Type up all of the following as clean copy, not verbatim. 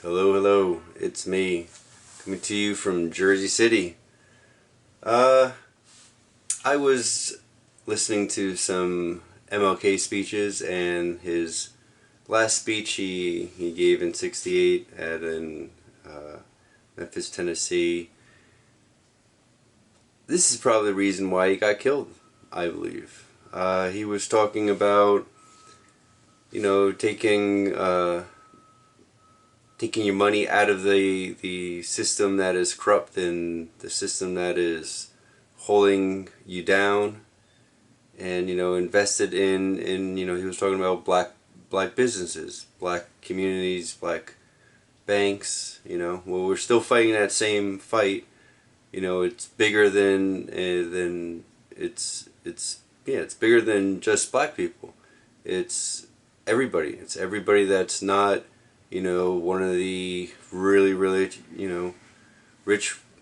Hello, hello, it's me, coming to you from Jersey City. I was listening to some MLK speeches, and his last speech he gave in '68 in Memphis, Tennessee. This is probably the reason why he got killed, I believe. He was talking about, taking your money out of the system that is corrupt and the system that is holding you down, and invested in he was talking about black businesses, black communities, black banks. Well, we're still fighting that same fight. It's bigger than it's bigger than just black people. It's everybody. It's everybody that's not one of the really, rich,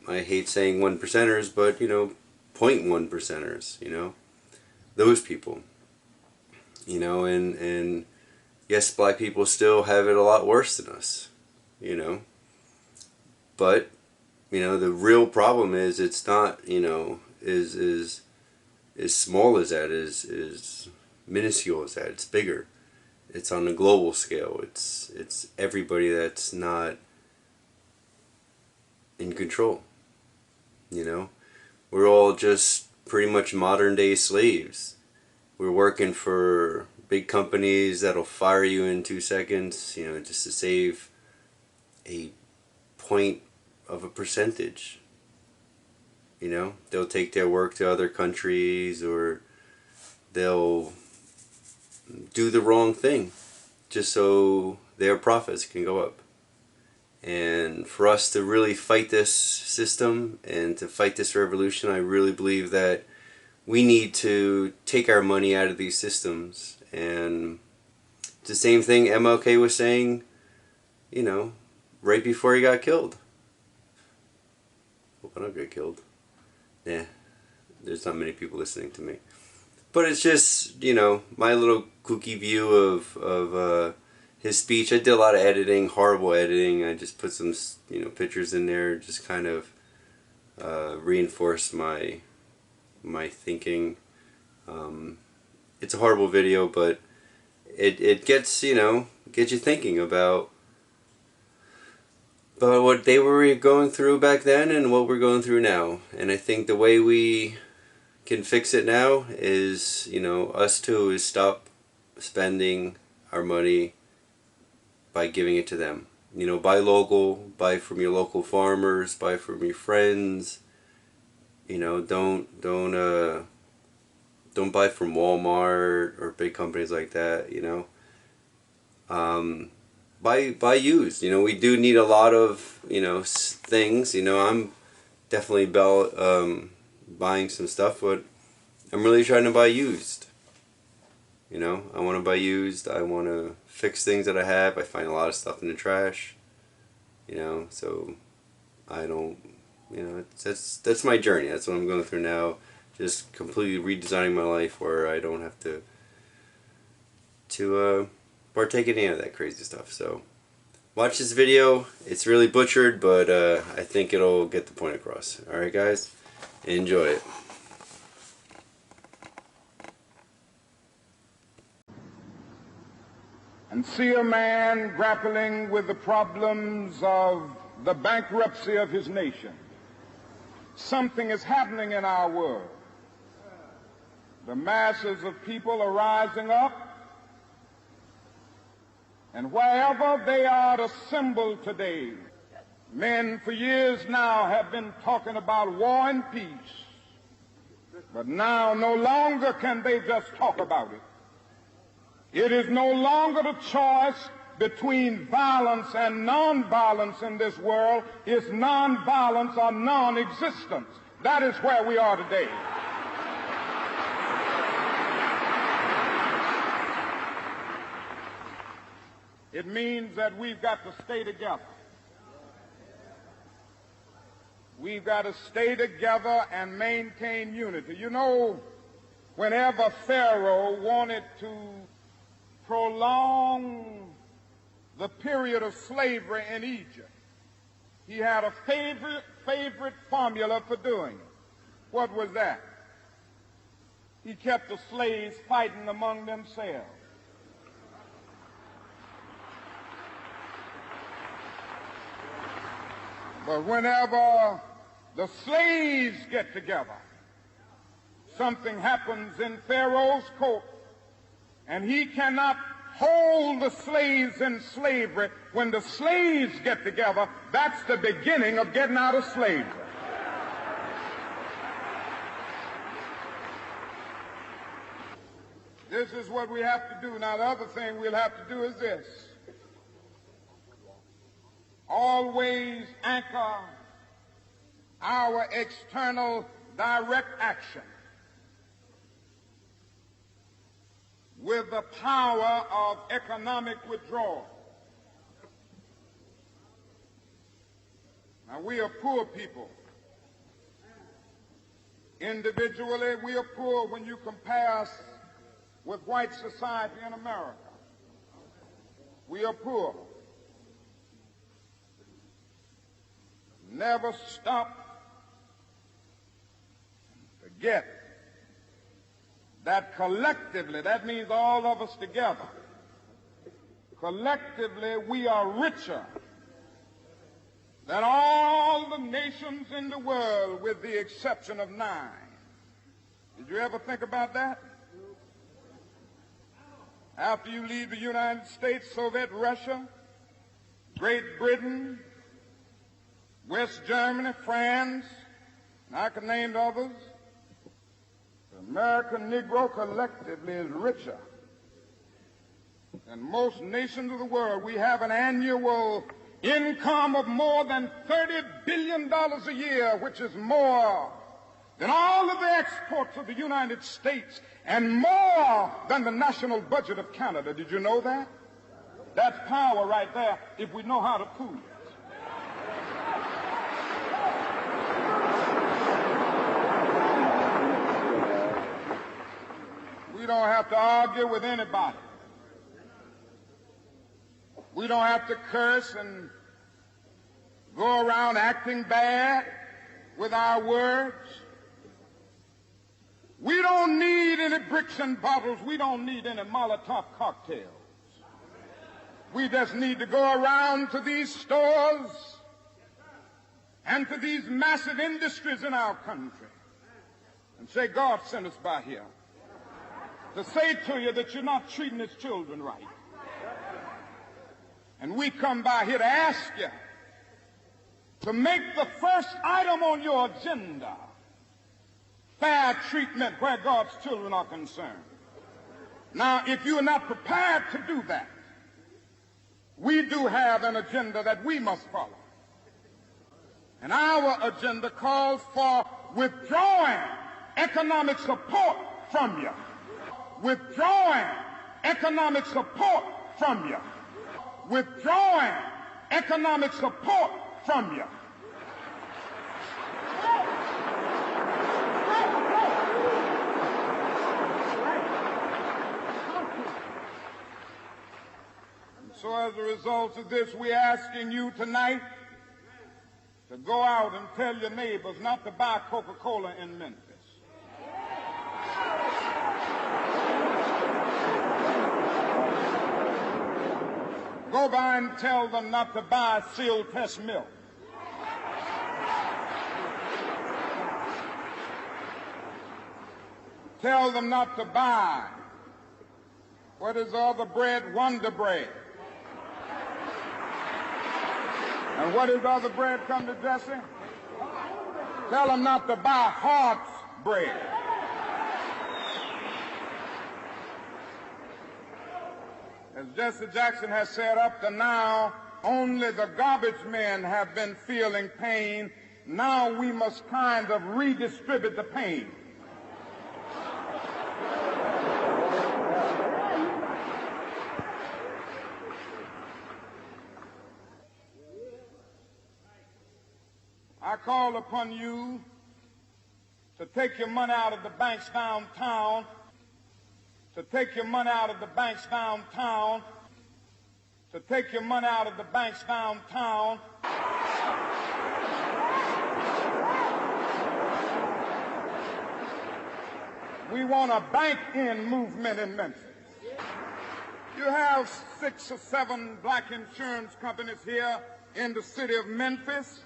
I hate saying 1%ers, but, 0.1%ers, those people, and yes, black people still have it a lot worse than us, but, the real problem is it's not, is as small as that, is minuscule as that, it's bigger. It's on a global scale. It's everybody that's not in control. We're all just pretty much modern day slaves. We're working for big companies that'll fire you in 2 seconds, just to save a point of a percentage. They'll take their work to other countries, or they'll do the wrong thing just so their profits can go up. And for us to really fight this system and to fight this revolution, I really believe that we need to take our money out of these systems. And it's the same thing MLK was saying, right before he got killed. Hope I don't get killed. Yeah, there's not many people listening to me. But it's just, my little kooky view of his speech. I did a lot of editing, horrible editing. I just put some, pictures in there, just kind of reinforce my thinking. It's a horrible video, but it gets, gets you thinking about what they were going through back then and what we're going through now. And I think the way we can fix it now is, us too, is stop spending our money by giving it to them. Buy local, buy from your local farmers, buy from your friends. Don't buy from Walmart or big companies like that. Buy used. We do need a lot of things. I'm definitely buying some stuff, but I'm really trying to buy used. I want to buy used. I want to fix things that I have. I find a lot of stuff in the trash. So I don't. That's my journey. That's what I'm going through now. Just completely redesigning my life, where I don't have to partake in any of that crazy stuff. So watch this video. It's really butchered, but I think it'll get the point across. Alright guys, enjoy it. And see a man grappling with the problems of the bankruptcy of his nation. Something is happening in our world. The masses of people are rising up, and wherever they are assembled today, men for years now have been talking about war and peace, but now no longer can they just talk about it. It is no longer the choice between violence and nonviolence in this world. It's nonviolence or non-existence. That is where we are today. It means that we've got to stay together. We've got to stay together and maintain unity. Whenever Pharaoh wanted to prolong the period of slavery in Egypt, he had a favorite formula for doing it. What was that? He kept the slaves fighting among themselves. But whenever the slaves get together, something happens in Pharaoh's court, and he cannot hold the slaves in slavery. When the slaves get together, that's the beginning of getting out of slavery. This is what we have to do. Now, the other thing we'll have to do is this. Always anchor our external direct action with the power of economic withdrawal. Now, we are poor people. Individually, we are poor when you compare us with white society in America. We are poor. Never stop. Forget that collectively, that means all of us together, collectively we are richer than all the nations in the world with the exception of 9. Did you ever think about that? After you leave the United States, Soviet Russia, Great Britain, West Germany, France, and I can name others, the American Negro collectively is richer than most nations of the world. We have an annual income of more than $30 billion a year, which is more than all of the exports of the United States and more than the national budget of Canada. Did you know that? That's power right there if we know how to pool it. We don't have to argue with anybody. We don't have to curse and go around acting bad with our words. We don't need any bricks and bottles. We don't need any Molotov cocktails. We just need to go around to these stores and to these massive industries in our country and say, God sent us by here to say to you that you're not treating his children right. And we come by here to ask you to make the first item on your agenda fair treatment where God's children are concerned. Now, if you are not prepared to do that, we do have an agenda that we must follow. And our agenda calls for withdrawing economic support from you. Withdrawing economic support from you. Withdrawing economic support from you. So as a result of this, we're asking you tonight to go out and tell your neighbors not to buy Coca-Cola in Memphis. Go by and tell them not to buy Seal Test milk. Tell them not to buy, what is the other bread? Wonder Bread. And what is the other bread come to Jesse? Tell them not to buy Hart's bread. As Jesse Jackson has said, up to now, only the garbage men have been feeling pain. Now we must kind of redistribute the pain. I call upon you to take your money out of the banks downtown, to take your money out of the banks downtown to take your money out of the banks downtown. We want a bank-in movement in Memphis. You have 6 or 7 black insurance companies here in the city of Memphis.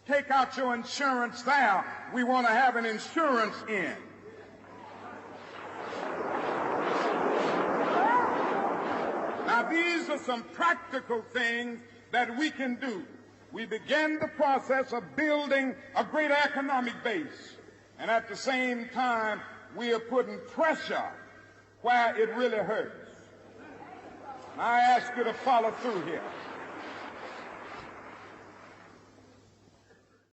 Take out your insurance there. We want to have an insurance in. Now, these are some practical things that we can do. We begin the process of building a great economic base, and at the same time, we are putting pressure where it really hurts. And I ask you to follow through here.